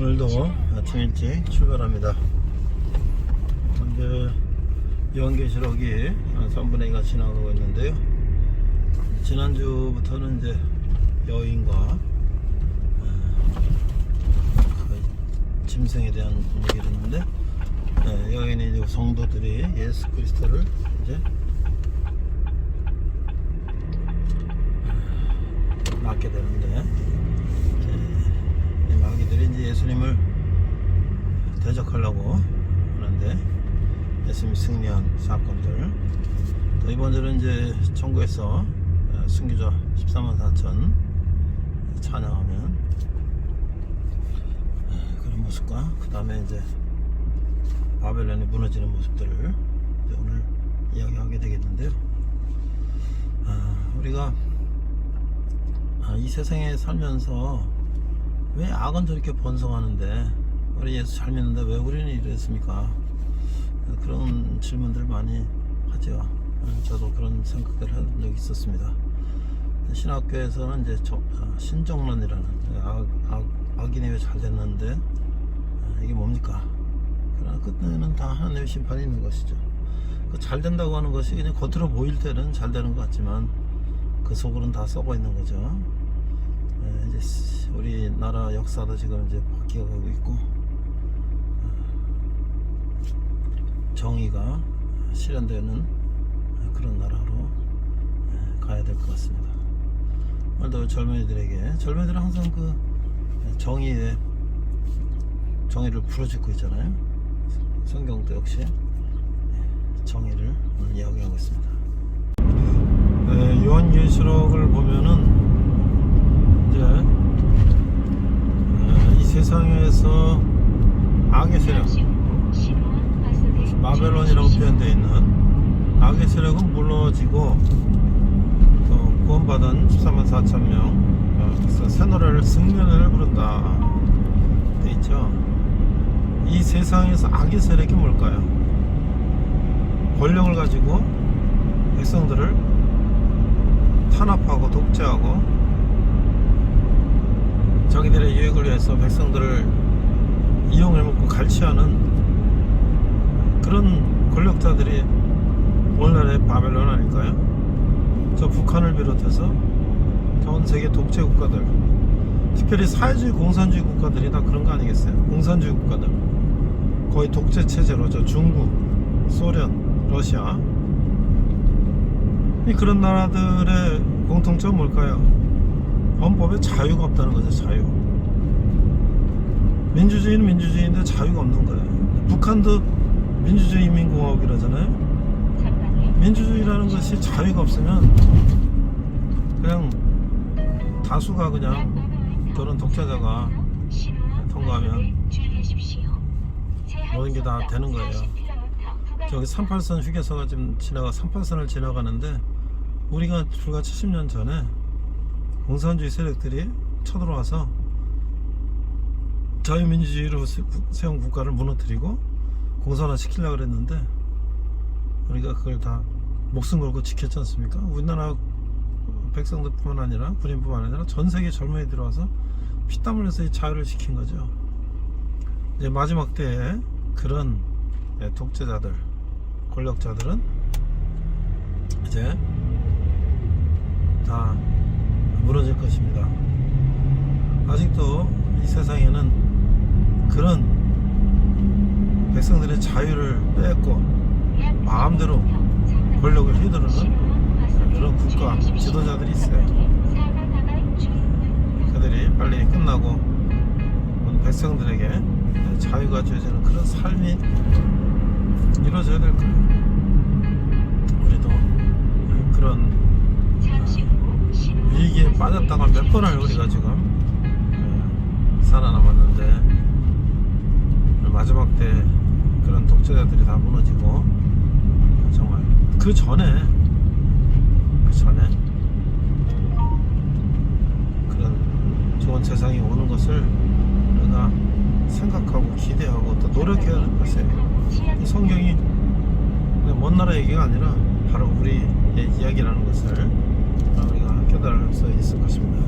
오늘도 아침 일찍 출발합니다. 현재 요한계시록이 3분의 2가 지나가고 있는데요. 지난주부터는 이제 여인과 짐승에 대한 얘기를 했는데, 여인이 이제 성도들이 예수 그리스도를 이제 낳게 되는데, 마귀들이 이제 예수님을 대적하려고 하는데 예수님이 승리한 사건들, 또 이번 주는 이제 천국에서 순교자 14만 4천 찬양하면 그런 모습과, 그 다음에 이제 바벨론이 무너지는 모습들을 이제 오늘 이야기하게 되겠는데요. 우리가 이 세상에 살면서 왜 악은 저렇게 번성하는데, 우리 예수 잘 믿는데 왜 우리는 이랬습니까? 그런 질문들 많이 하죠. 저도 그런 생각들을 한 적이 있었습니다. 신학교에서는 이제 신정론이라는, 악인이 왜 잘 됐는데 이게 뭡니까? 그러나 끝에는 다 하나님의 심판이 있는 것이죠. 잘 된다고 하는 것이 그냥 겉으로 보일 때는 잘 되는 것 같지만 그 속으로는 다 썩어 있는 거죠. 이제 우리나라 역사도 지금 이제 바뀌어가고 있고, 정의가 실현되는 그런 나라로 가야 될 것 같습니다. 오늘도 젊은이들은 항상 그 정의를 부르짖고 있잖아요. 성경도 역시 정의를 오늘 이야기하고 있습니다. 요한계시록을 보면은 이 세상에서 악의 세력, 바벨론이라고 표현되어 있는 악의 세력은 무너지고, 또 구원받은 14만 4천 명, 그래서 새 노래를 승리를 부른다 되어 있죠. 이 세상에서 악의 세력이 뭘까요? 권력을 가지고 백성들을 탄압하고 독재하고, 자기들의 유익을 위해서 백성들을 이용해먹고 갈취하는 그런 권력자들이 오늘날의 바벨론 아닐까요? 저 북한을 비롯해서 전 세계 독재 국가들, 특별히 사회주의 공산주의 국가들이 다 그런 거 아니겠어요? 공산주의 국가들, 거의 독재 체제로 중국, 소련, 러시아, 그런 나라들의 공통점은 뭘까요? 헌법에 자유가 없다는 거죠. 자유. 민주주의는 민주주의인데 자유가 없는 거예요. 북한도 민주주의 인민공화국이라잖아요. 민주주의라는 것이 자유가 없으면 그냥 다수가 그냥 그런 독재자가 통과하면 모든 게 다 되는 거예요. 저기 38선 휴게소가 지금 38선을 지나가는데, 우리가 불과 70년 전에 공산주의 세력들이 쳐들어와서 자유민주주의로 세운 국가를 무너뜨리고 공산화 시키려고 그랬는데, 우리가 그걸 다 목숨 걸고 지켰지 않습니까? 우리나라 백성들뿐만 아니라 군인뿐만 아니라 전 세계 젊은이들이 들어와서 피땀 흘려서 이 자유를 지킨 거죠. 이제 마지막 때에 그런 독재자들, 권력자들은 이제 다 무너질 것입니다. 아직도 이 세상에는 그런 백성들의 자유를 빼앗고 마음대로 권력을 휘두르는 그런 국가 지도자들이 있어요. 그들이 빨리 끝나고 백성들에게 자유가 주어지는 그런 삶이 이루어져야 될 거예요. 우리도 그런 위기에 빠졌다가 몇 번을 우리가 지금 살아남았는데, 마지막 때 그런 독재자들이 다 무너지고, 정말 그 전에 그런 좋은 세상이 오는 것을 우리가 생각하고 기대하고 또 노력해야 하는 것이에요. 이 성경이 먼 나라 얘기가 아니라 바로 우리의 이야기라는 것을 우리가 깨달을 수 있을 것입니다.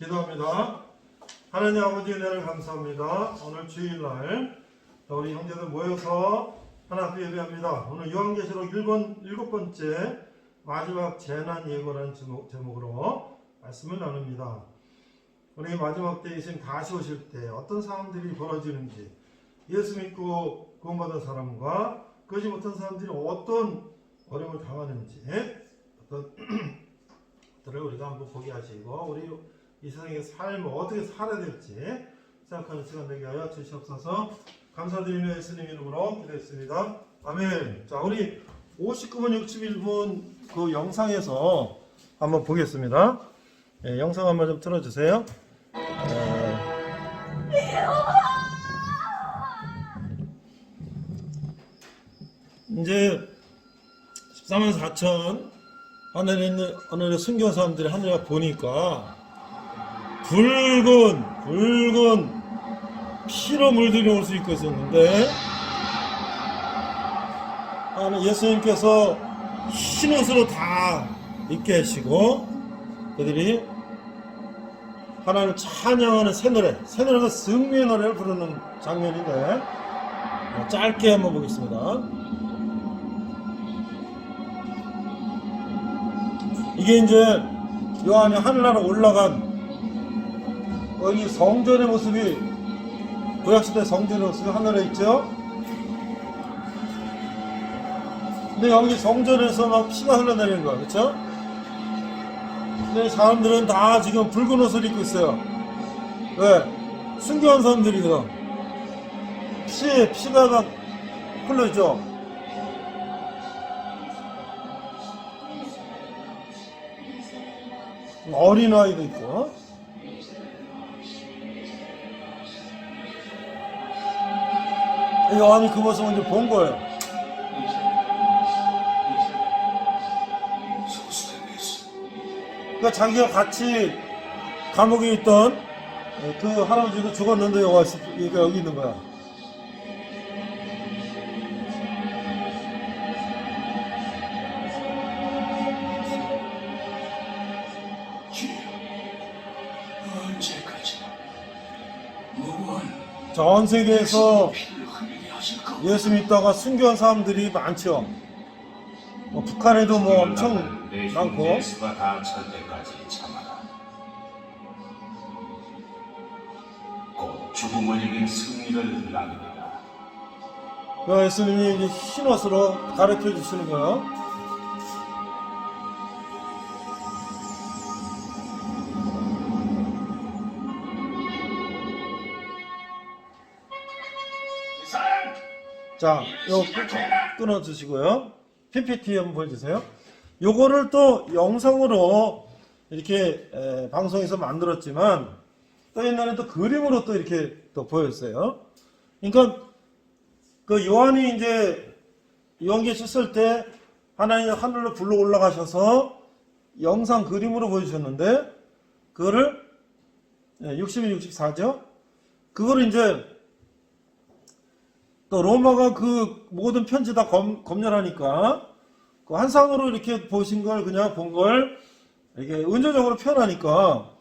기도합니다. 하나님 아버지 은혜를 감사합니다. 오늘 주일날 우리 형제들 모여서 하나 앞에 예배합니다. 오늘 요한계시록 7번째 마지막 재난 예고라는 제목으로 말씀을 나눕니다. 우리 마지막 때 예수님 다시 오실 때 어떤 상황들이 벌어지는지, 예수 믿고 구원받은 사람과 그러지 못한 사람들이 어떤 어려움을 당하는지, 어떤 들을 우리가 한번 보게 하시고 우리 이 세상의 삶을 어떻게 살아야 될지 생각하는 시간 되게 하여 주시옵소서. 감사드리며 예수님 이름으로 기도했습니다. 아멘. 자, 우리 59분 61분 그 영상에서 한번 보겠습니다. 네, 영상 한번 좀 틀어주세요. 이제 14만 4천 하늘에 있는 하늘의 순교한 사람들이 하늘에 보니까 붉은 피로 물들여 올 수 있고 있었는데, 예수님께서 흰 옷으로 다 입게 하시고 그들이 하나님을 찬양하는 새 노래가 승리의 노래를 부르는 장면인데, 짧게 한번 보겠습니다. 이게 이제 요한이 하늘나라 올라간 여기 성전의 모습이, 구약시대 성전의 모습이 하늘에 있죠. 근데 여기 성전에서 막 피가 흘러내리는 거야, 그렇죠? 근데 사람들은 다 지금 붉은 옷을 입고 있어요. 왜? 순교한 사람들이거든. 피가 막 흘러있죠. 어린아이도 있고. 요한이 그 모습을 이제 본 거예요. 그러니까 자기가 같이 감옥에 있던 그 할아버지도 죽었는데 여기 있는 거야. 전 세계에서 예수 믿다가 순교한 사람들이 많죠. 북한에도 엄청 많고. 곧 죽음을 이긴 승리를 나누리라. 예수님이 이제 흰 옷으로 가르쳐 주시는 거예요. 자, 요거 끊어주시고요. PPT 한번 보여주세요. 요거를 또 영상으로 이렇게 방송에서 만들었지만 또 옛날에 또 그림으로 또 이렇게 또 보였어요. 그러니까 그 요한이 이제 요한계시 쓸 때 하나님 하늘로 불러 올라가셔서 영상 그림으로 보여주셨는데, 그거를 60일 64죠. 그거를 이제 또 로마가 그 모든 편지 다 검열하니까 그 한상으로 이렇게 보신 걸 그냥 본 걸 이게 은조적으로 표현하니까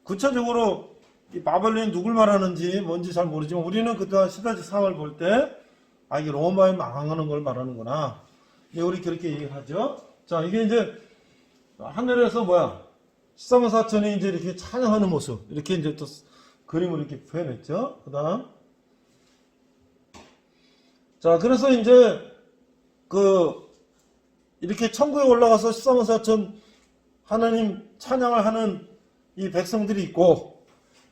구체적으로 이 바벨론이 누굴 말하는지 뭔지 잘 모르지만 우리는 그때 시대적 상황을 볼 때 이게 로마에 망하는 걸 말하는구나. 우리 그렇게 얘기하죠. 자, 이게 이제 하늘에서 13만 4천이 이제 이렇게 찬양하는 모습, 이렇게 이제 또 그림으로 이렇게 표현했죠. 그 다음. 자, 그래서 이제 이렇게 천국에 올라가서 14만 4천 하나님 찬양을 하는 이 백성들이 있고,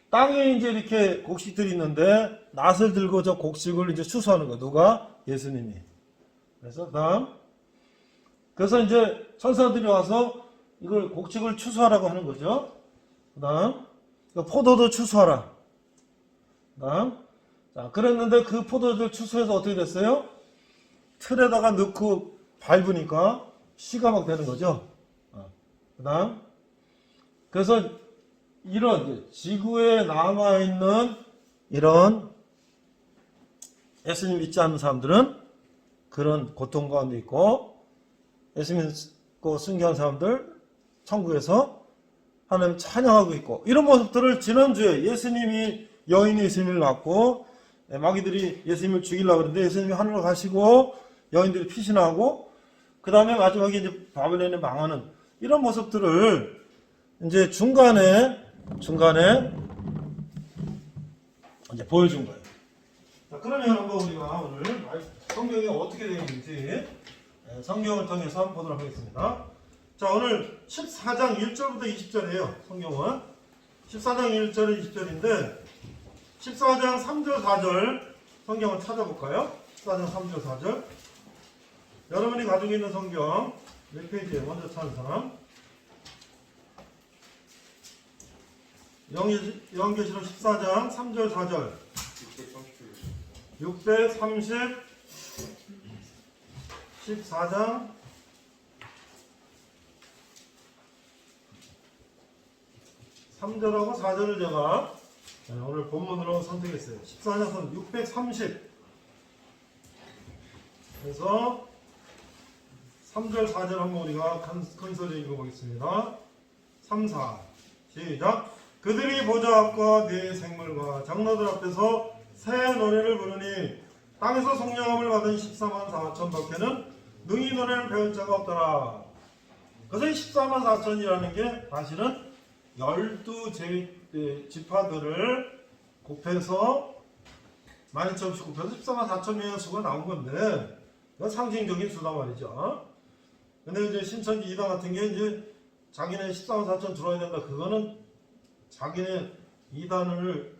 땅에 이제 이렇게 곡식들이 있는데 낫을 들고 저 곡식을 이제 추수하는 거. 누가? 예수님이. 그래서 이제 천사들이 와서 이걸 곡식을 추수하라고 하는 거죠. 그 다음 포도도 추수하라. 그 다음 자, 그랬는데 그 포도를 추수해서 어떻게 됐어요? 틀에다가 넣고 밟으니까 씨가 막 되는 거죠. 그 다음 그래서 이런 지구에 남아있는 이런 예수님 믿지 않는 사람들은 그런 고통 가운데 있고, 예수님 믿고 순교한 사람들 천국에서 하나님 찬양하고 있고, 이런 모습들을 지난주에 여인이 예수님을 낳고 마귀들이 예수님을 죽이려고 그러는데 예수님이 하늘로 가시고 여인들이 피신하고 그 다음에 마지막에 이제 바벨론에 망하는 이런 모습들을 이제 중간에 이제 보여준 거예요. 자, 그러면 한번 우리가 오늘 성경이 어떻게 되어 있는지 성경을 통해서 한번 보도록 하겠습니다. 자, 오늘 14장 1절부터 20절이에요. 성경은 14장 1절 20절인데 14장 3절 4절 성경을 찾아볼까요? 14장 3절 4절 여러분이 가지고 있는 성경 몇 페이지에 먼저 찾는 사람? 영계시록 14장 3절 4절 630 14장 3절하고 4절을 제가 오늘 본문으로 선택했어요. 14장 630 그래서 3절 4절 한번 우리가 큰 소리 읽어보겠습니다. 3, 4 시작. 그들이 보좌 앞과 네 생물과 장로들 앞에서 새 노래를 부르니 땅에서 성령함을 받은 14만 4천 밖에는 능히 노래를 배울 자가 없더라. 그래서 이 14만 4천이라는 게 사실은 12지파들을 곱해서 12,000씩 곱해서 14만 4천 명의 수가 나온 건데 이건 상징적인 수단 말이죠. 근데 이제 신천지 이단 같은 게 이제 자기네 14만 4천 들어야 된다. 그거는 자기네 이단을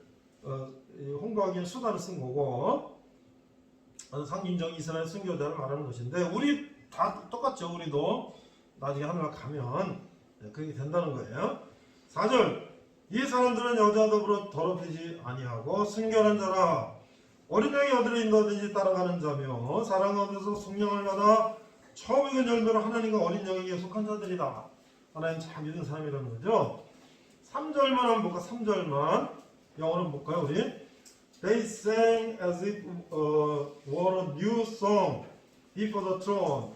홍보하기 위한 수단을 쓴 거고 상징적 이스라엘 순교자를 말하는 것인데 우리 다 똑같죠. 우리도 나중에 하늘나라 가면 그렇게 된다는 거예요. 4절 이 사람들은 여자와 더불어 더럽히지 아니하고 순결한 자라 어린 양이 어디로 인도하든지 따라가는 자며 사랑 가운데서 성령을 받아 처음 익은 열매로 하나님과 어린 양에게 속한 자들이다. 하나님 잘 믿는 사람이라는 거죠. 3절만 한번 볼까? 3절만 영어로 볼까요 우리? They sang as if were a new song before the throne.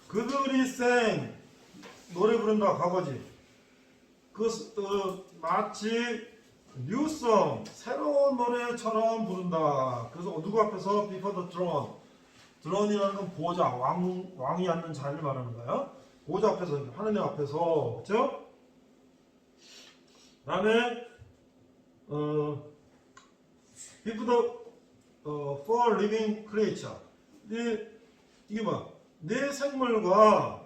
그들이 sang 노래 부른다 과거지. 마치 new song 새로운 노래처럼 부른다. 그래서 누구 앞에서 before the throne. 드론이라는 건 보좌 왕이 앉는 자리를 말하는 거야. 보좌 앞에서 하느님 앞에서 그렇죠? 다음에 before the four living creature. 이게 뭐야? 네 생물과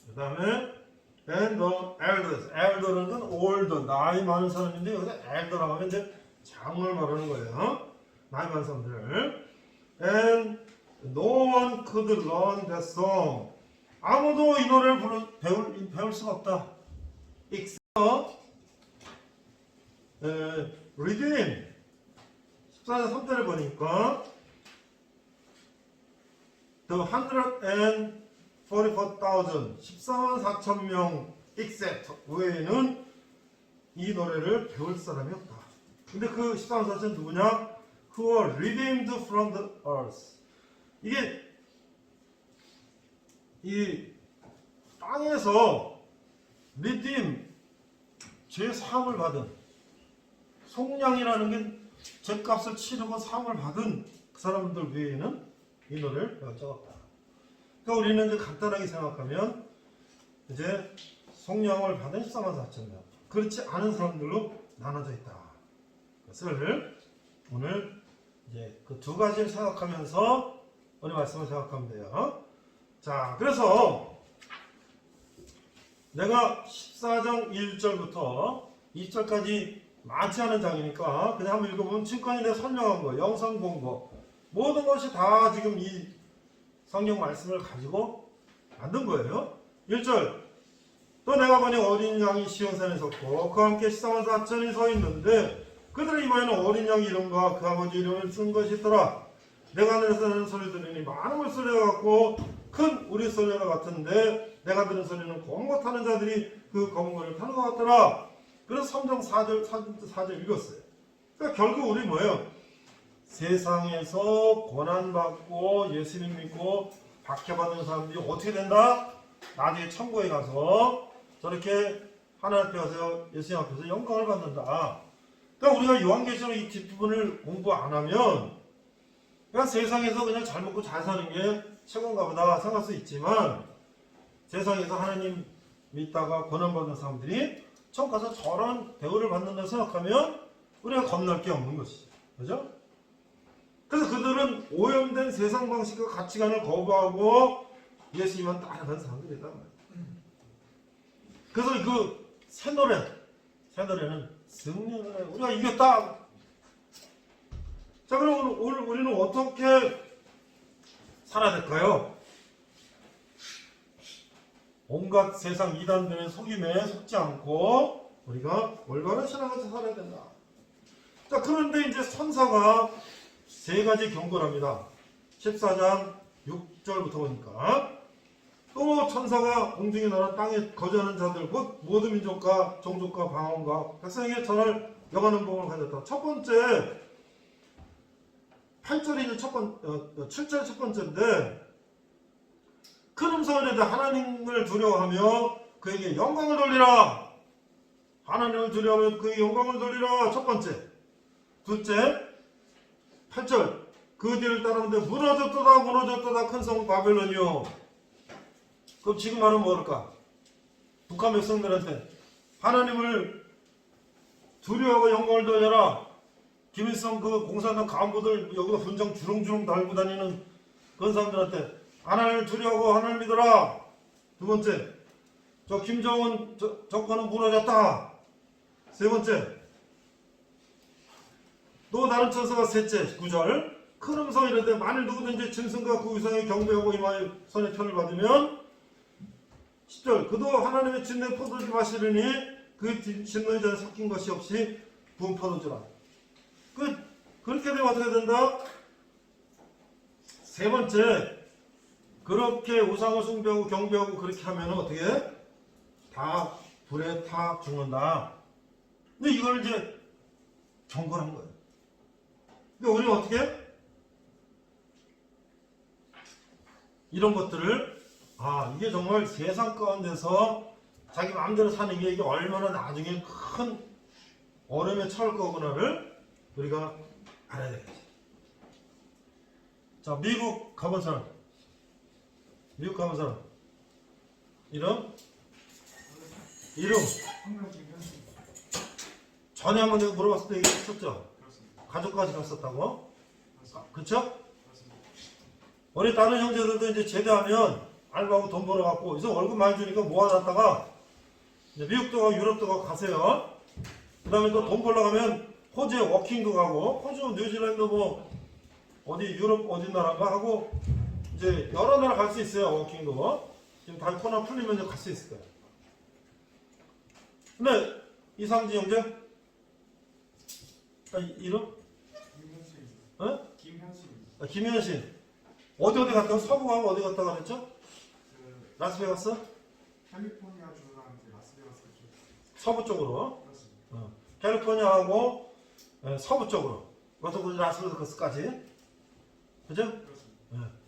그 다음에 and the elders. elder는 건 older 나이 많은 사람인데 여기서 elder라고 하면 이제 장을 말하는 거예요. 나이 많은 사람들. and no one could learn that song. 아무도 이 노래를 배울 수가 없다. except redeem 14장 3절을 보니까 the 144,000 14만 4천 명 except 외에는 이 노래를 배울 사람이 없다. 근데 그 14만 4천 누구냐? who are redeemed from the earth. 이게 이 땅에서 redeem 죄 사함을 받은 속량이라는 게 죄값을 치르고 사함을 받은 그 사람들 외에는 이 노래를 배울 자가 없다. 그러니까 우리는 이제 간단하게 생각하면 이제 속량을 받은 14만 4천 명 그렇지 않은 사람들로 나눠져 있다. 그것을 오늘 이제 그 두 가지를 생각하면서 오늘 말씀을 생각하면 돼요. 자, 그래서 내가 14장 1절부터 2절까지 많지 않은 장이니까 그냥 한번 읽어보면 지금까지 내가 설명한 거, 영상 본 거, 모든 것이 다 지금 이 성경 말씀을 가지고 만든 거예요. 1절 또 내가 보니 어린 양이 시온산에 섰고 그와 함께 14만 4천이 서 있는데 그들의 이마에는 어린 양 이름과 그 아버지 이름을 쓴 것이 있더라. 내가 하늘에서 나는 소리 들으니 많은 물소리가 같고 큰 우리 소리가 같은데 내가 들은 소리는 검은 것 타는 자들이 그 검은 것을 타는 것 같더라. 그래서 3장 4절 읽었어요. 그러니까 결국 우리 뭐예요? 세상에서 고난받고 예수님 믿고 박해받는 사람들이 어떻게 된다? 나중에 천국에 가서 저렇게 하나님 앞에 가서 예수님 앞에서 영광을 받는다. 그러니까 우리가 요한계시록 이 뒷부분을 공부 안 하면 그냥 세상에서 그냥 잘 먹고 잘 사는 게 최고인가 보다 생각할 수 있지만 세상에서 하나님 믿다가 고난받는 사람들이 천국 가서 저런 대우를 받는다 생각하면 우리가 겁날 게 없는 것이죠. 그죠? 그래서 그들은 오염된 세상 방식과 가치관을 거부하고 예수님만 따라가는 사람들이다. 그래서 그 새 노래는 승리의 노래. 우리가 이겼다. 자, 그럼 오늘 우리는 어떻게 살아야 될까요? 온갖 세상 이단들의 속임에 속지 않고 우리가 올바른 신앙을 살아야 된다. 자, 그런데 이제 천사가 세 가지 경고를 합니다. 14장 6절부터 보니까 또 천사가 공중에 날아 땅에 거주하는 자들 곧 모든 민족과 종족과 방언과 백성에게 전할 여가는 복을 가졌다. 첫 번째 8절이 7절 첫 번째인데 큰 음성을 내되 하나님을 두려워하며 그에게 영광을 돌리라. 하나님을 두려워하며 그에게 영광을 돌리라. 첫 번째. 둘째 8절 그 뒤를 따르는데 무너졌도다 큰 성 바벨론이요. 그럼 지금 말은 뭐랄까? 북한 백성들한테 하나님을 두려워하고 영광을 돌려라. 김일성 그 공산당 간부들 여기다 훈장 주렁주렁 달고 다니는 그런 사람들한테 하나님을 두려워하고 하나님을 믿어라. 두 번째 저 김정은 정권은 무너졌다. 세 번째 또 다른 천사가 셋째 9절 큰 음성이 이르되 만일 누구든지 짐승과 그 위상에 경배하고 이마에 손에 편을 받으면 10절 그도 하나님의 진내 포도주 마시려니 그 진노의 잔에 섞인 것이 없이 부은 포도주라. 그렇게 되면 어떻게 된다? 세 번째 그렇게 우상을 숭배하고 경배하고 그렇게 하면 어떻게 다 불에 타 죽는다. 근데 이걸 이제 경고한 거예요. 근데 우리는 어떻게 이런 것들을 이게 정말 세상 가운데서 자기 마음대로 사는 게 이게 얼마나 나중에 큰 어려움에 처할 거구나를 우리가 알아야 되겠지. 자, 미국 가본 사람 이름 전에 한번 내가 물어봤을 때 얘기했었죠. 가족까지 갔었다고. 그쵸? 우리 다른 형제들도 이제 제대하면 알바하고 돈 벌어갖고 그래서 월급 많이 주니까 모아놨다가 이제 미국도 가고 유럽도 가고 가세요. 그 다음에 또 돈 벌러 가면 호주에 워킹도 가고 호주, 뉴질랜드 뭐 어디 유럽 어디 나라가 하고 이제 여러 나라 갈 수 있어요. 워킹도 지금 다 코로나 풀리면 이제 갈 수 있을 거예요. 근데 이상지 형제 이름? 김현신 어디 갔다가 서부하고 어디 갔다가 그랬죠? 라스베가스? 캘리포니아 주랑 라스베가스 쪽 서부 쪽으로. 캘리포니아하고 서부 쪽으로. 그것도 라스베가스까지. 그죠?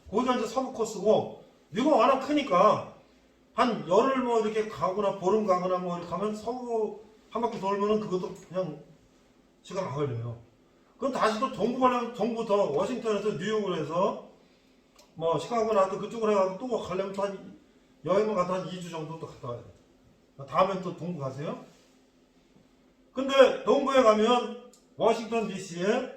거기가 이제 서부 코스고 미국 워낙 크니까 한 열흘 뭐 이렇게 가거나 보름 가거나 뭐 이렇게 가면 서부 한 바퀴 돌면은 그것도 그냥 시간 안 걸려요. 그럼 다시 또 동부 가려면 동부터 워싱턴에서 뉴욕으로 해서 뭐 시카고 나도 그쪽으로 해가지고 또 가려면 또 한 여행만 갔다 한 2주 정도 또 갔다 와야 돼. 다음엔 또 동부 가세요. 근데 동부에 가면 워싱턴 DC에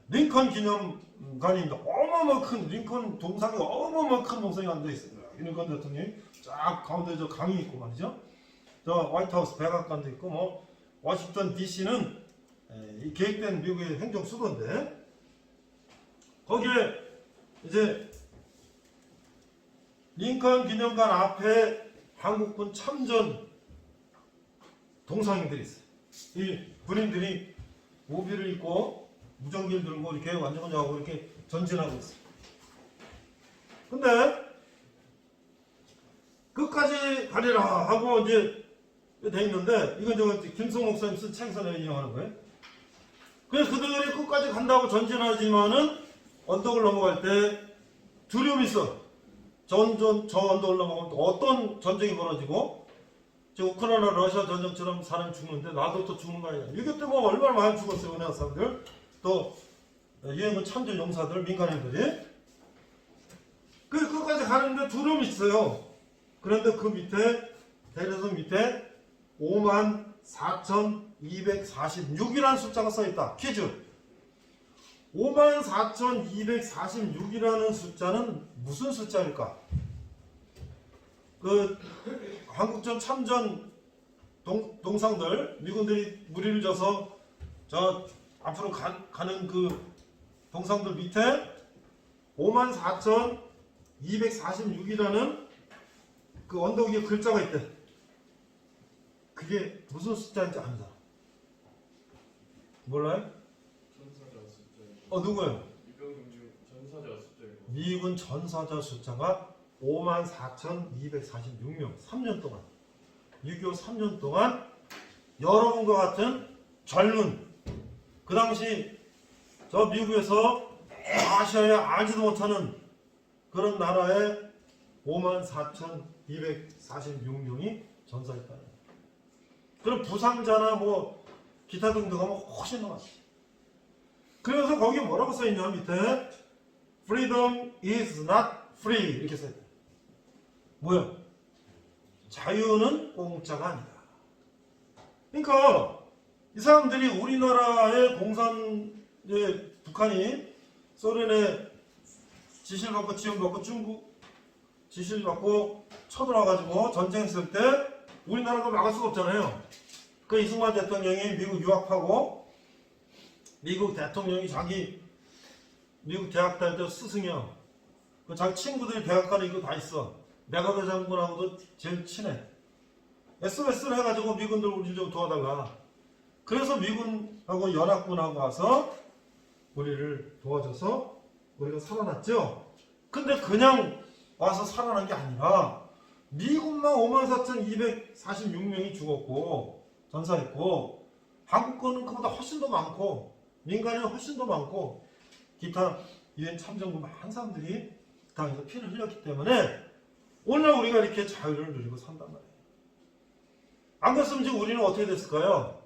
링컨 기념관입니다. 어마어마 큰 링컨 동상이 어마어마 큰 동상이 앉아 있습니다. 링컨 대통령이 쫙 가운데 저 강이 있고 말이죠. 저 화이트하우스 백악관도 있고 뭐 워싱턴 DC는 계획된 미국의 행정 수도인데 거기에 이제 링컨 기념관 앞에 한국군 참전 동상들이 있어요. 이 군인들이 우비를 입고 무전기를 들고 이렇게 완전하고 이렇게 전진하고 있어요. 근데 끝까지 가리라 하고 이제 돼 있는데 이건 이제 김성 목사님 쓴 책에서 내가 인용하는 거예요. 그래서 그들이 끝까지 간다고 전진하지만은 언덕을 넘어갈 때 두려움이 있어. 저 언덕을 넘어가면 또 어떤 전쟁이 벌어지고 지금 우크라이나 러시아 전쟁처럼 사람이 죽는데 나도 또 죽는 거 아니야. 이것 때문에 얼마나 많이 죽었어요. 은혜한 사람들 또 유엔군 참전 용사들 민간인들이 그 끝까지 가는데 두려움이 있어요. 그런데 그 밑에 대려선 밑에 54,246이라는 숫자가 써있다. 퀴즈. 54,246이라는 숫자는 무슨 숫자일까? 그 한국전 참전 동상들 미군들이 무리를 져서 저 앞으로 가는 그 동상들 밑에 54,246이라는 그 언덕 위에 글자가 있대. 그게 무슨 숫자인지 아는 사람? 몰라요? 전사자 숫자이고. 누구예요? 이병용 중 전사자 숫자이고. 미군 전사자 숫자가 54,246명. 3년 동안 6.25 3년 동안 여러분과 같은 젊은 그 당시 저 미국에서 아시아에 알지도 못하는 그런 나라에 54,246명이 전사했다. 그럼 부상자나 뭐 기타 등등 하면 훨씬 많았어. 그래서 거기 뭐라고 써있냐 밑에 Freedom is not free 이렇게 써있다. 뭐야? 자유는 공짜가 아니다. 그러니까 이 사람들이 우리나라의 북한이 소련의 지시를 받고 지원받고 중국 지시를 받고 쳐들어와가지고 전쟁했을 때 우리나라가 막을 수가 없잖아요. 그 이승만 대통령이 미국 유학하고 미국 대통령이 자기 미국 대학 다닐 때 스승이야. 그 자기 친구들이 대학가는 이거 다 있어. 메가더 장군하고도 제일 친해. SOS를 해가지고 미군들 우리 좀 도와달라. 그래서 미군하고 연합군하고 와서 우리를 도와줘서 우리가 살아났죠. 근데 그냥 와서 살아난 게 아니라 미군만 54,246명이 죽었고 전사했고 한국군은 그보다 훨씬 더 많고 민간인은 훨씬 더 많고 기타 유엔 참전군 많은 사람들이 그 땅에서 피를 흘렸기 때문에 오늘 우리가 이렇게 자유를 누리고 산단 말이에요. 안 그랬으면 지금 우리는 어떻게 됐을까요?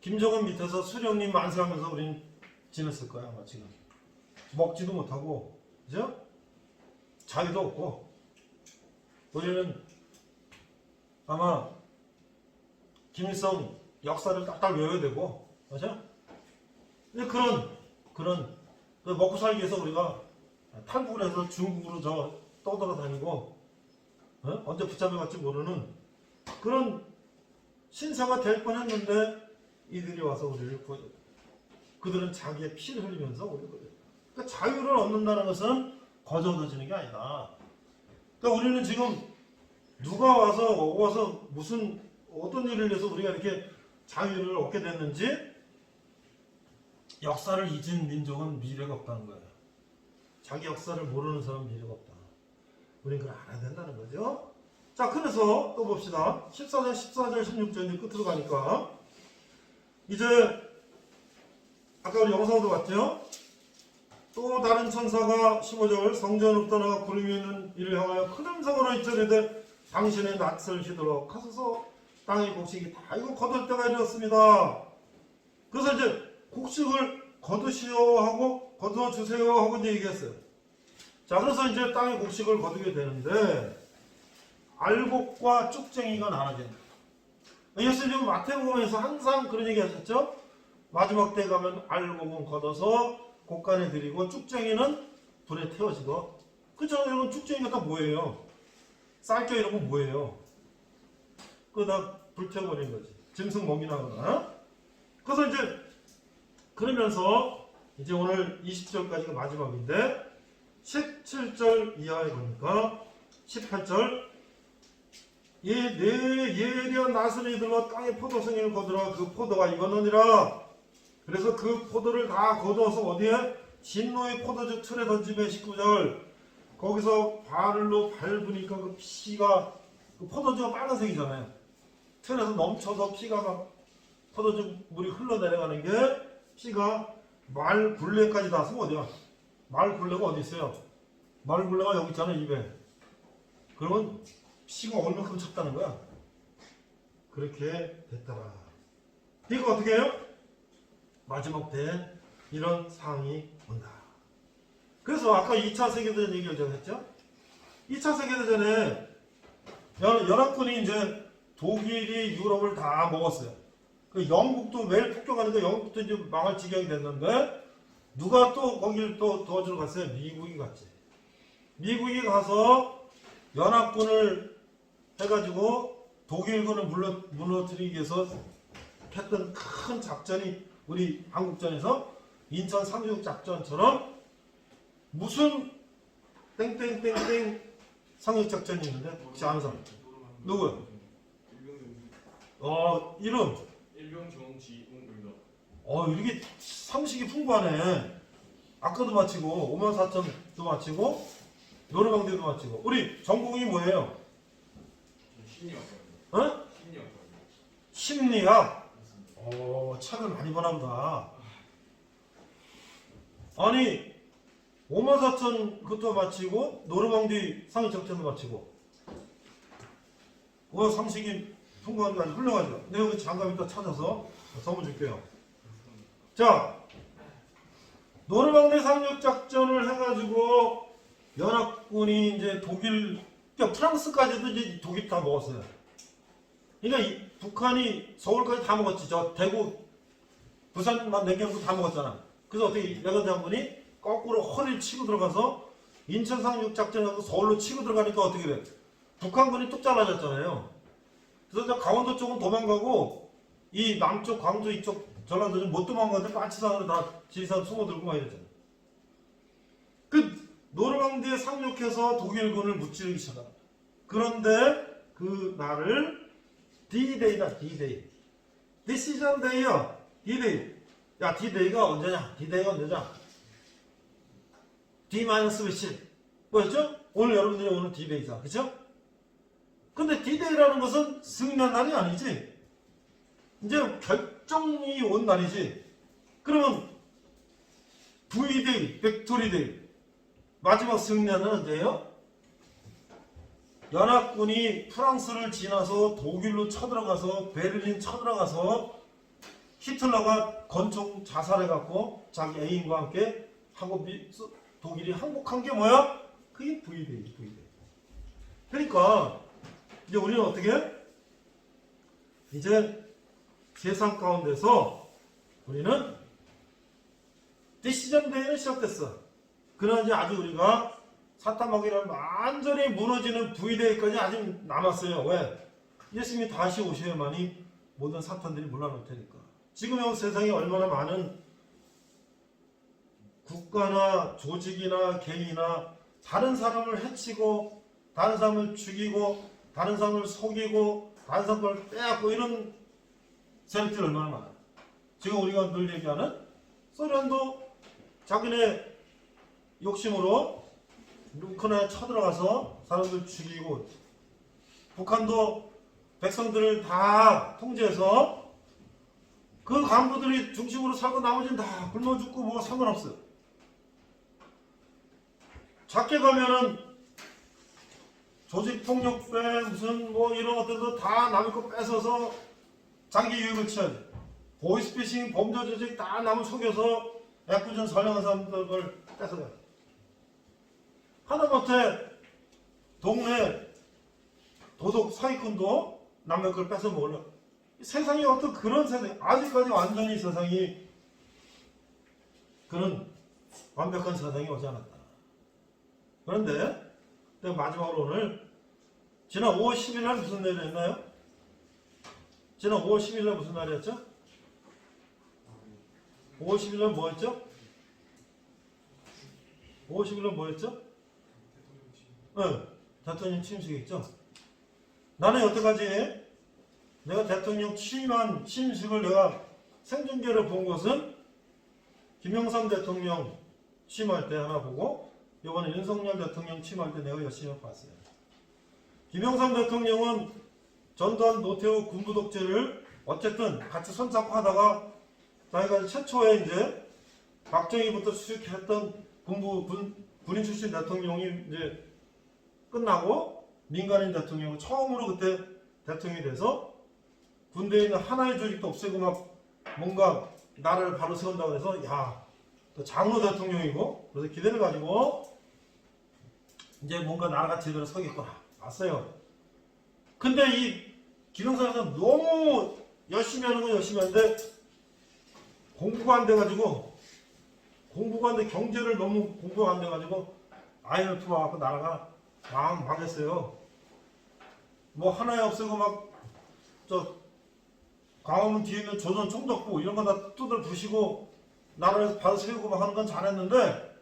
김정은 밑에서 수령님 만세하면서 우리는 지냈을 거야 아마 지금. 먹지도 못하고 그죠? 자유도 없고 우리는 아마 김일성 역사를 딱딱 외워야 되고 맞아? 근데 그런 먹고 살기 위해서 우리가 탈북을 해서 중국으로 떠돌아다니고 언제 붙잡혀갈지 모르는 그런 신사가 될 뻔했는데 이들이 와서 우리를 구해줘. 그들은 자기의 피를 흘리면서 우리를 구해줘. 그러니까 자유를 얻는다는 것은 거저 얻어지는 게 아니다. 그러니까 우리는 지금 누가 와서 무슨 어떤 일을 해서 우리가 이렇게 자유를 얻게 됐는지 역사를 잊은 민족은 미래가 없다는 거예요. 자기 역사를 모르는 사람은 미래가 없다. 우리는 그걸 알아야 된다는 거죠. 자, 그래서 또 봅시다. 14절, 16절 끝으로 가니까 이제 아까 우리 영상도 봤죠? 또 다른 천사가 15절 성전으로 떠나가 구름이 있는 이를 향하여 큰 음성으로 이르되 당신의 낯을 휘둘러 가소서 땅의 곡식이 다 이거 거둘 때가 이르렀습니다. 그래서 이제 곡식을 거두시오 하고 거두어주세요 하고 이제 얘기했어요. 자, 그래서 이제 땅의 곡식을 거두게 되는데 알곡과 쭉쟁이가 나눠진다. 예수님은 마태복음에서 항상 그런 얘기 하셨죠? 마지막 때 가면 알곡은 걷어서 곡간에 드리고 쭉쟁이는 불에 태워지고. 그죠? 여러분 쭉쟁이가 다 뭐예요? 쌀겨 이런 건 뭐예요? 그거 다 불태워버린 거지. 짐승 먹이나거나. 그래서 이제 그러면서 이제 오늘 20절까지가 마지막인데 17절 이하의 거니까 18절 이내 예리한 나선이 들어 땅에 포도송이를 거두라 그 포도가 익었느니라. 그래서 그 포도를 다 거두어서 어디에? 진노의 포도주 틀에 던지매 19절 거기서 발로 밟으니까 그 피가 그 포도주가 빨간색이잖아요. 틀에서 넘쳐서 피가 막 포도주 물이 흘러내려가는 게 피가 말 굴레까지 닿아서 어디야? 말 굴레가 어디 있어요? 말 굴레가 여기 있잖아요. 입에. 그러면 피가 얼마큼 찼다는 거야? 그렇게 됐더라. 이거 어떻게 해요? 마지막 때 이런 상황이 온다. 그래서 아까 2차 세계대전 얘기를 제가 했죠? 2차 세계대전에 연합군이 이제 독일이 유럽을 다 먹었어요. 그 영국도 매일 폭격하니까 영국도 이제 망할 지경이 됐는데 누가 또 거기를 또 도와주러 갔어요? 미국이 갔지. 미국이 가서 연합군을 해가지고 독일군을 무너뜨리기 위해서 했던 큰 작전이 우리 한국전에서 인천 3.16 작전처럼 무슨 땡땡땡땡 상륙작전이 있는데 혹시 아는 사람? 누구요? 이름? 일병정지웅입니다. 이렇게 상식이 풍부하네. 아까도 마치고 54,000도 마치고 노래방대도 마치고 우리 전공이 뭐예요? 심리학과입니다. 어? 심리학과입니다. 심리학? 맞습니다. 책을 많이 보나 보다. 아니 54,000 그것도 마치고 노래방대 상위작전도 마치고 상식이 풍부한 게 아주 훌륭하죠. 내가 장갑 이따 찾아서 선물 줄게요. 자, 노르망디 상륙작전을 해가지고 연합군이 이제 독일, 그러니까 프랑스까지도 이제 독일 다 먹었어요. 그러니까 북한이 서울까지 다 먹었지. 저 대구, 부산만 냉경도 다 먹었잖아. 그래서 어떻게 야간 장군이 거꾸로 허리를 치고 들어가서 인천 상륙작전에서 서울로 치고 들어가니까 어떻게 돼? 북한군이 뚝 잘라졌잖아요. 그래서 저 강원도 쪽은 도망가고 이 남쪽 광주 이쪽 전라도는 못 도망가는데 까치산으로 다 지리산 숨어들고 막 이랬잖아요. 그 노르망디에 상륙해서 독일군을 무찌르기 시작합니다. 그런데 그 날을 D-Day다. D-Day. Decision Day야. D-Day. 야 D-Day가 언제냐? D-Day가 언제냐? D-17 뭐였죠? 오늘 여러분들이 오늘 D-Day자. 그쵸? 근데 D-Day라는 것은 승리한 날이 아니지. 이제 결정이 온 날이지. 그러면 V-Day, 빅토리 데이 마지막 승리한 날은 언제예요? 연합군이 프랑스를 지나서 독일로 쳐들어가서 베를린 쳐들어가서 히틀러가 권총 자살해갖고 자기 애인과 함께 하고 독일이 항복한 게 뭐야? 그게 V-Day, V-Day. 그러니까 이제 우리는 어떻게 해? 이제 세상 가운데서 우리는 디시전 데이는 시작됐어. 그러나 이제 아직 우리가 사탄 마귀라는 완전히 무너지는 V-Day까지 아직 남았어요. 왜? 예수님이 다시 오셔야만이 모든 사탄들이 물러날 테니까. 지금 이 세상에 얼마나 많은 국가나 조직이나 개인이나 다른 사람을 해치고 다른 사람을 죽이고 다른 사람을 속이고 다른 사람을 빼앗고 이런 세력들이 얼마나 많아요. 지금 우리가 늘 얘기하는 소련도 자기네 욕심으로 우크라이나에 쳐들어가서 사람들 죽이고 북한도 백성들을 다 통제해서 그 간부들이 중심으로 살고 나머지는 다 굶어 죽고 뭐 상관없어요. 작게 가면은 조직폭력배 무슨 뭐 이런 것들도 다 남의 거 뺏어서 자기 유익을 취하지. 보이스피싱 범죄 조직 다 남을 속여서 애꿎은 선량한 사람들 뺏어가. 하다못해 동네 도덕 사기꾼도 남의 걸 뺏어 먹으려. 세상이 어떤 그런 세상, 아직까지 완전히 세상이 그런 완벽한 세상이 오지 않았다. 그런데 내가 마지막으로 오늘 지난 5월 10일 날 무슨 날이었나요? 지난 5월 10일 날 무슨 날이었죠? 5월 10일 날 뭐였죠? 50일은 뭐였죠? 대통령 지 네, 대통령 취임식이죠. 나는 여태까지 내가 대통령 취임한 취임식을 내가 생중계를 본 것은 김영삼 대통령 취임할 때 하나 보고 이번에 윤석열 대통령 취임할 때 내가 열심히 봤어요. 김영삼 대통령은 전두환 노태우 군부 독재를 어쨌든 같이 손잡고 하다가 자기가 최초에 이제 박정희부터 수직했던 군인 출신 대통령이 이제 끝나고 민간인 대통령을 처음으로 그때 대통령이 돼서 군대에 있는 하나의 조직도 없애고 막 뭔가 나라를 바로 세운다고 해서 야, 또 장로 대통령이고 그래서 기대를 가지고 이제 뭔가 나라가 제대로 서겠구나 왔어요. 근데 이 김영삼은 너무 열심히 하는 건 열심히 하는데 공부가 안 돼가지고 경제를 너무 공부가 안 돼가지고 IMF 와갖고 나라가 망했어요. 뭐 하나에 없애고 막 저 광화문 뒤에 있는 조선 총독부 이런 거 다 뚜들 부시고 나라를 바로 세우고 막 하는 건 잘했는데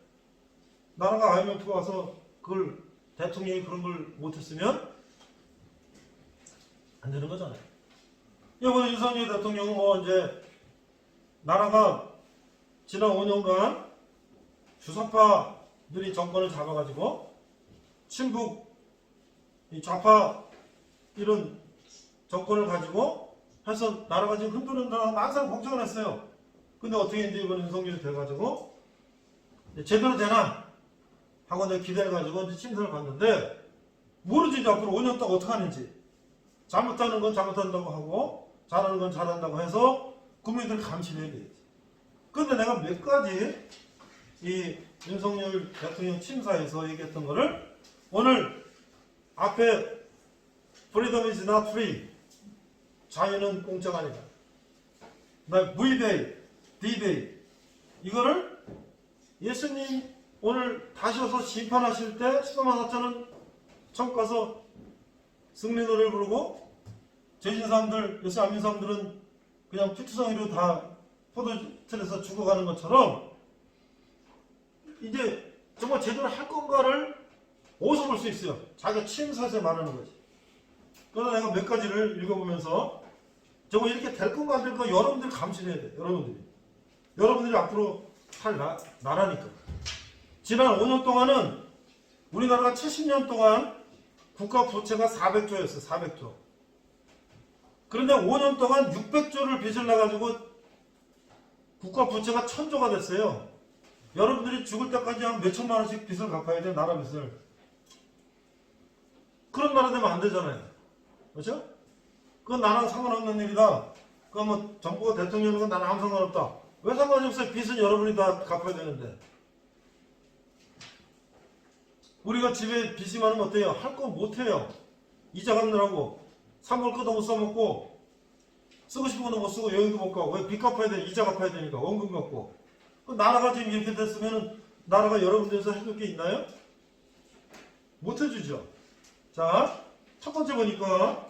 나라가 IMF가 와서 그걸 대통령이 그런 걸 못했으면 안 되는 거잖아요. 이번에 윤석열 대통령은 뭐 이제 나라가 지난 5년간 주사파들이 정권을 잡아가지고 친북 이 좌파 이런 정권을 가지고 해서 나라가 지금 흔들린다고 항상 걱정을 했어요. 근데 어떻게 이제 이번 윤석열이 돼가지고 제대로 되나 하고 내가 기대를 가지고 이제 심사를 봤는데 모르지 이제 앞으로 5년 동안 어떻게 하는지. 잘못하는 건 잘못한다고 하고 잘하는 건 잘한다고 해서 국민들 감시를 해야 되겠지. 근데 내가 몇 가지 이 윤석열 대통령 취임사에서 얘기했던 거를 오늘 앞에 freedom is not free. 자유는 공짜가 아니다. V-Day, D-Day. 이거를 예수님 오늘 다시 와서 심판하실 때 수도만 4천은 천국 가서 승리 노래를 부르고 죄진 사람들, 요새 안 믿는 사람들은 그냥 피투성이로 다 포도틀에서 죽어가는 것처럼 이제 정말 제대로 할 건가를 어디서 볼 수 있어요? 자기가 취임사에서 말하는 거지. 그러나 내가 몇 가지를 읽어보면서 정말 이렇게 될 건가 안 될 건가 여러분들이 감시를 해야 돼. 여러분들이 앞으로 살 나라니까. 지난 5년 동안은 우리나라가 70년 동안 국가 부채가 400조였어요. 400조. 그런데 5년 동안 600조를 빚을 내가지고 국가 부채가 1000조가 됐어요. 여러분들이 죽을 때까지 한 몇천만 원씩 빚을 갚아야 돼. 나라 빚을. 그런 나라 되면 안 되잖아요. 그렇죠? 그건 나랑 상관없는 일이다. 그건 뭐 정부가 대통령인 건 나랑 아무 상관없다. 왜 상관이 없어요? 빚은 여러분이 다 갚아야 되는데. 우리가 집에 빚이 많으면 어때요? 할 거 못해요. 이자 갚느라고 3월 끝도 못 써먹고 쓰고 싶은 것도 못 쓰고 여행도 못 가고 왜 빚 갚아야 돼? 이자 갚아야 되니까 원금 갚고. 나라가 지금 이렇게 됐으면 나라가 여러분들에서 해줄 게 있나요? 못 해주죠. 자, 첫 번째 보니까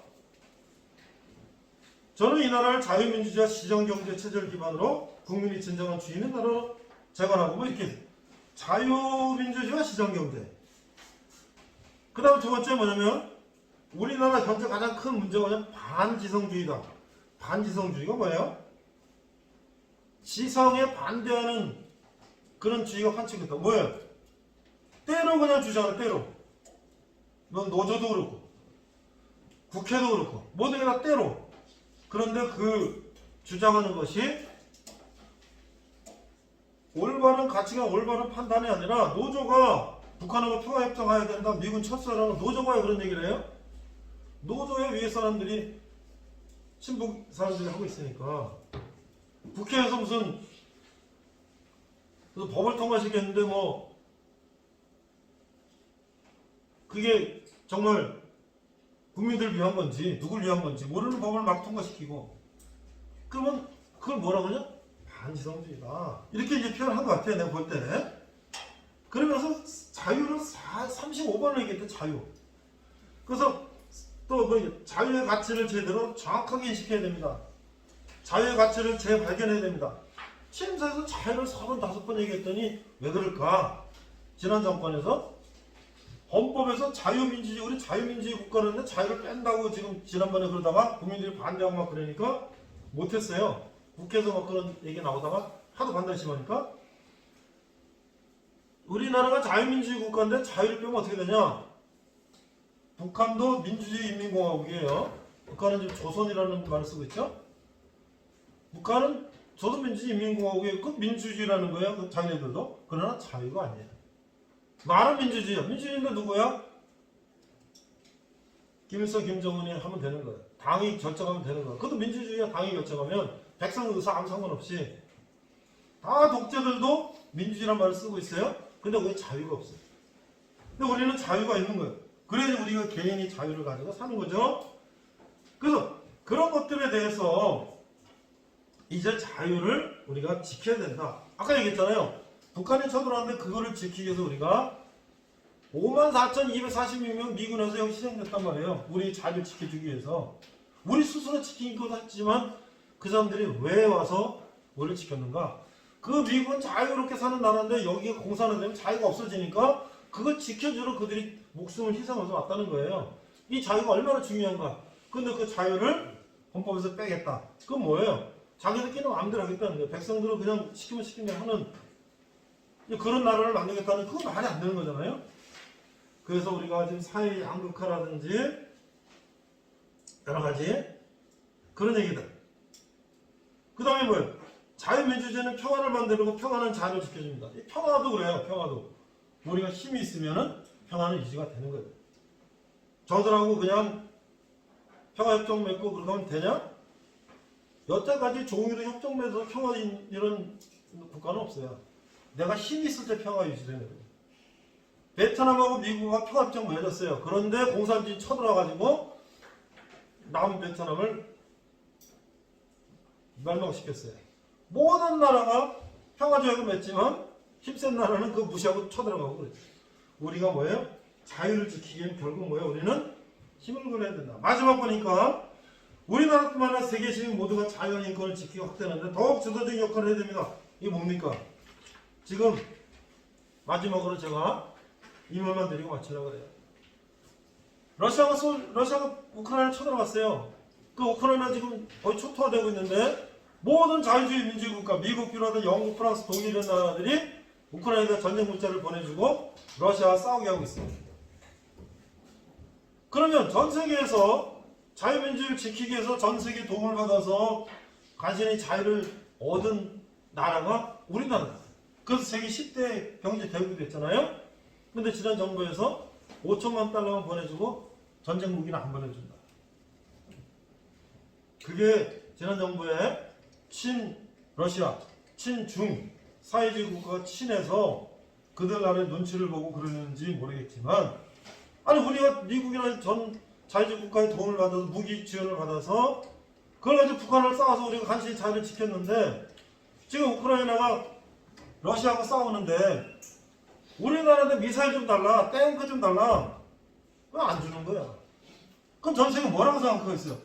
저는 이 나라를 자유민주주의와 시장경제 체제를 기반으로 국민이 진정한 주인의 나라로 재건하고 뭐 이렇게 자유민주주의와 시장경제. 그 다음 두 번째 뭐냐면 우리나라 현재 가장 큰 문제가 뭐냐면 반지성주의다. 반지성주의가 뭐예요? 지성에 반대하는 그런 주의가 환축이 있다. 뭐예요? 때로 그냥 주장을 때로. 넌 노조도 그렇고 국회도 그렇고 모든 게 다 때로. 그런데 그 주장하는 것이 올바른 가치가 올바른 판단이 아니라 노조가 북한하고 평화협정해야 된다. 미군 철수하라고 노조가 그런 얘기를 해요. 노조에 위에 사람들이 친북 사람들이 하고 있으니까 국회에서 무슨 법을 통과시켰는데 뭐 그게 정말 국민들 위한 건지 누굴 위한 건지 모르는 법을 막 통과시키고 그러면 그걸 뭐라고 하냐? 반지성주의다. 이렇게 이제 표현한 것 같아요. 내가 볼 때. 그러면서 자유를 35번을 얘기했대. 자유. 그래서 또 뭐 자유의 가치를 제대로 정확하게 인식해야 됩니다. 자유의 가치를 재발견해야 됩니다. 취임사에서 자유를 35번 얘기했더니 왜 그럴까? 지난 정권에서 헌법에서 자유민주주의, 우리 자유민주주의 국가라는데 자유를 뺀다고 지금 지난번에 그러다가 국민들이 반대하고 막 그러니까 못했어요. 국회에서 막 그런 얘기 나오다가 하도 반대 심하니까 우리나라가 자유민주주의 국가인데 자유를 빼면 어떻게 되냐? 북한도 민주주의 인민공화국이에요. 북한은 지금 조선이라는 말을 쓰고 있죠. 북한은 저도 민주주의 인민공화국이에요. 그 민주주의라는 거예요. 그 자기네들도. 그러나 자유가 아니에요. 말은 민주주의야. 민주주의인데 누구야? 김일성, 김정은이 하면 되는 거예요. 당이 결정하면 되는 거예요. 그것도 민주주의야. 당이 결정하면 백성 의사 아무 상관없이 다 독재들도 민주주의란 말을 쓰고 있어요. 근데 왜 자유가 없어요? 근데 우리는 자유가 있는 거예요. 그래야 우리가 개인이 자유를 가지고 사는 거죠. 그래서 그런 것들에 대해서 이제 자유를 우리가 지켜야 된다. 아까 얘기했잖아요. 북한이 쳐들어왔는데 그거를 지키기 위해서 우리가 54,246명 미군에서 여기 희생됐단 말이에요. 우리 자유를 지켜주기 위해서. 우리 스스로 지킨 것도 했지만 그 사람들이 왜 와서 우리를 지켰는가? 그 미국은 자유롭게 사는 나라인데 여기에 공산화 되면 자유가 없어지니까 그걸 지켜주러 그들이 목숨을 희생해서 왔다는 거예요. 이 자유가 얼마나 중요한가? 근데 그 자유를 헌법에서 빼겠다. 그건 뭐예요? 자기들끼리 마음대로 하겠다는 거예요. 백성들은 그냥 시키면 시키면 하는 그런 나라를 만들겠다는 그건 말이 안 되는 거잖아요. 그래서 우리가 지금 사회 양극화라든지 여러 가지 그런 얘기들. 그 다음에 뭐예요? 자유민주주의는 평화를 만들고 평화는 자유를 지켜줍니다. 이 평화도 그래요. 평화도. 우리가 힘이 있으면은 평화는 유지가 되는 거예요. 저들하고 그냥 평화협정 맺고 그렇게 하면 되냐? 여태까지 종이로 협정 맺어서 평화 이런 국가는 없어요. 내가 힘이 있을 때 평화가 유지되는 거예요. 베트남하고 미국과 평화협정 맺었어요. 그런데 공산주의 쳐들어가지고 남은 베트남을 멸망시켰어요. 모든 나라가 평화조약을 맺지만 힘센 나라는 그거 무시하고 쳐들어가고 그랬어요. 우리가 뭐예요? 자유를 지키기 위해 결국 뭐예요? 우리는 힘을 걸어야 된다. 마지막 보니까 우리나라뿐만 아니라 세계 시민 모두가 자유와 인권을 지키고 확대하는데 더욱 주도적인 역할을 해야 됩니다. 이게 뭡니까? 지금 마지막으로 제가 이 말만 드리고 마치려고 해요. 러시아가 우크라이나에 쳐들어갔어요. 그 우크라이나 지금 거의 초토화되고 있는데 모든 자유주의 민주주의 국가, 미국 비롯한 영국, 프랑스, 독일 이런 나라들이 우크라이나에 전쟁 물자를 보내주고 러시아와 싸우게 하고 있습니다. 그러면 전 세계에서 자유민주주의를 지키기 위해서 전 세계 도움을 받아서 간신히 자유를 얻은 나라가 우리나라다. 그래서 세계 10대 경제 대국이 됐잖아요. 근데 지난 정부에서 5천만 달러만 보내주고 전쟁 무기는 안 보내준다. 그게 지난 정부의 친러시아, 친중 사회주의 국가가 친해서 그들 나라의 눈치를 보고 그러는지 모르겠지만 아니 우리가 미국이나 전 자유주의 국가의 도움을 받아서 무기 지원을 받아서 그걸 가지고 북한을 싸워서 우리가 간신히 자유를 지켰는데 지금 우크라이나가 러시아하고 싸우는데 우리나라한테 미사일 좀 달라, 탱크 좀 달라. 그거 안 주는 거야. 그럼 전 세계 뭐라고 생각하고 있어요?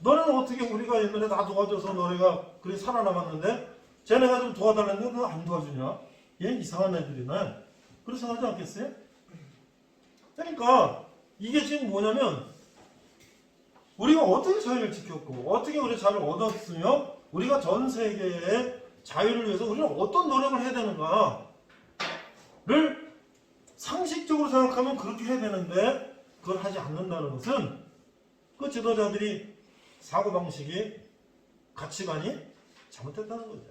너네는 어떻게 우리가 옛날에 다 도와줘서 너네가 그래 살아남았는데 쟤네가 좀 도와달라는데 너 안 도와주냐? 얘는 이상한 애들이네. 그렇게 생각하지 않겠어요? 그러니까 이게 지금 뭐냐면 우리가 어떻게 자유를 지켰고 어떻게 우리 자유를 얻었으며 우리가 전 세계의 자유를 위해서 우리는 어떤 노력을 해야 되는가를 상식적으로 생각하면 그렇게 해야 되는데 그걸 하지 않는다는 것은 그 지도자들이 사고방식이 가치관이 잘못됐다는 거죠.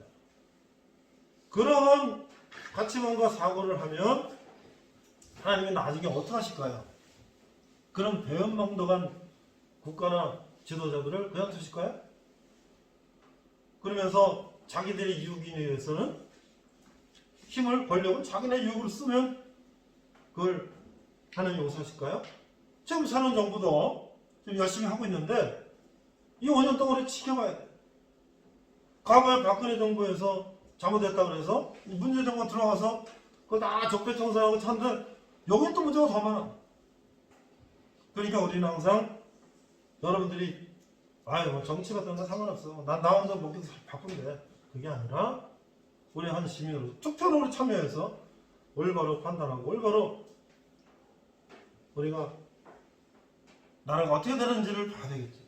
그런 가치관과 사고를 하면 하나님이 나중에 어떻게 하실까요? 그런 배은망덕한 국가나 지도자들을 그냥 두실까요? 그러면서 자기들의 이익을 위해서는 힘을 권력을 자기네 이익으로 쓰면 그걸 하나님이 용서하실까요? 지금 사는 정부도 지금 열심히 하고 있는데 이 5년 동안 우리 지켜봐야 돼. 과거에 박근혜 정부에서 잘못했다 그래서 문재인 정부가 들어가서 그거 다 적폐청산하고 찾는데 여기 또 문제가 더 많아. 그러니까 우리는 항상 여러분들이 아유 뭐 정치 같은 거 상관없어. 나 혼자 먹기도 바쁜데 그게 아니라 우리 한 시민으로 투표로 우리 참여해서 올바로 판단하고 올바로 우리가 나라가 어떻게 되는지를 봐야 되겠죠.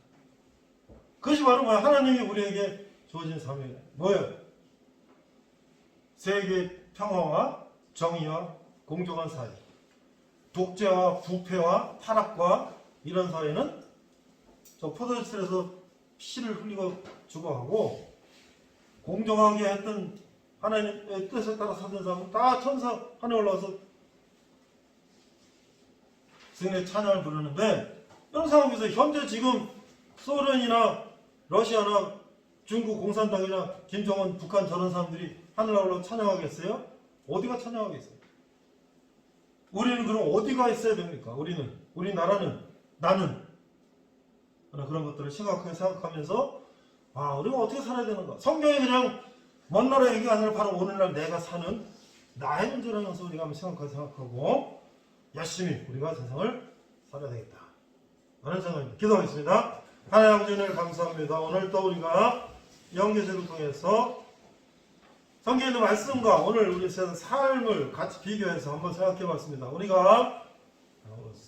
그것이 바로 뭐야? 하나님이 우리에게 주어진 사명이에요. 뭐예요? 세계 평화와 정의와 공정한 사회, 독재와 부패와 타락과 이런 사회는 저 포도주스에서 피를 흘리고 죽어가고, 공정하게 했던 하나님의 뜻에 따라 사는 사람은 다 천사 하늘에 올라와서 승리의 찬양을 부르는데, 이런 상황에서 현재 지금 소련이나 러시아나 중국 공산당이나 김정은 북한 저런 사람들이 하늘에 올라와 찬양하겠어요? 어디가 찬양하겠어요? 우리는 그럼 어디가 있어야 됩니까? 우리나라는, 나는 그런 것들을 심각하게 생각하면서 우리가 어떻게 살아야 되는가? 성경이 그냥 먼 나라 얘기가 아니라 바로 오늘날 내가 사는 나의 문제라면서 우리가 한번 생각하고 열심히 우리가 세상을 살아야 되겠다 라는 생각입니다. 기도하겠습니다. 하나님 아버지 은혜를 감사합니다. 오늘 또 우리가 영계제를 통해서 성경에 있는 말씀과 오늘 우리 세상 삶을 같이 비교해서 한번 생각해 봤습니다. 우리가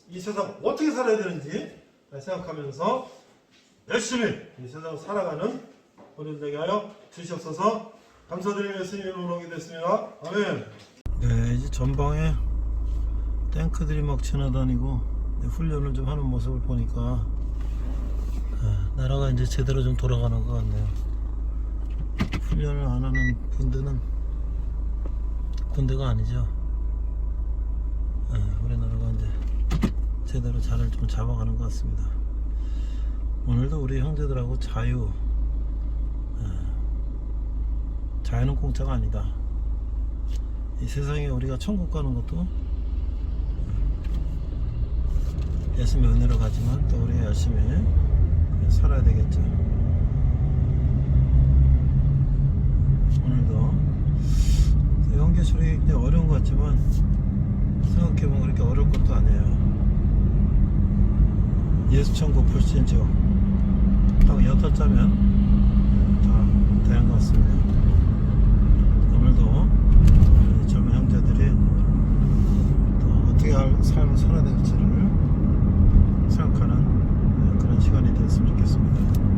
이 세상 어떻게 살아야 되는지 생각하면서 열심히 이 세상을 살아가는 우리들 되게 하여 주시옵소서. 감사드리며 예수님 이름으로 기도했습니다. 아멘. 네, 이제 전방에 탱크들이 막 지나다니고 훈련을 좀 하는 모습을 보니까 나라가 이제 제대로 좀 돌아가는 것 같네요. 훈련을 안 하는 군대는 군대가 아니죠. 우리나라가 이제 제대로 자리를 좀 잡아가는 것 같습니다. 오늘도 우리 형제들하고 자유는 공짜가 아니다. 이 세상에 우리가 천국 가는 것도 예수님의 은혜로 가지만 또 우리가 열심히 살아야 되겠죠. 오늘도 영계술이 굉장히 어려운 것 같지만 생각해보면 그렇게 어려울 것도 아니에요. 예수천국 불신지옥 딱 8자면 다 되는 것 같습니다. 오늘도 젊은 형제들이 또 어떻게 삶을 살아야 될지를 생각하는 그런 시간이 됐으면 좋겠습니다.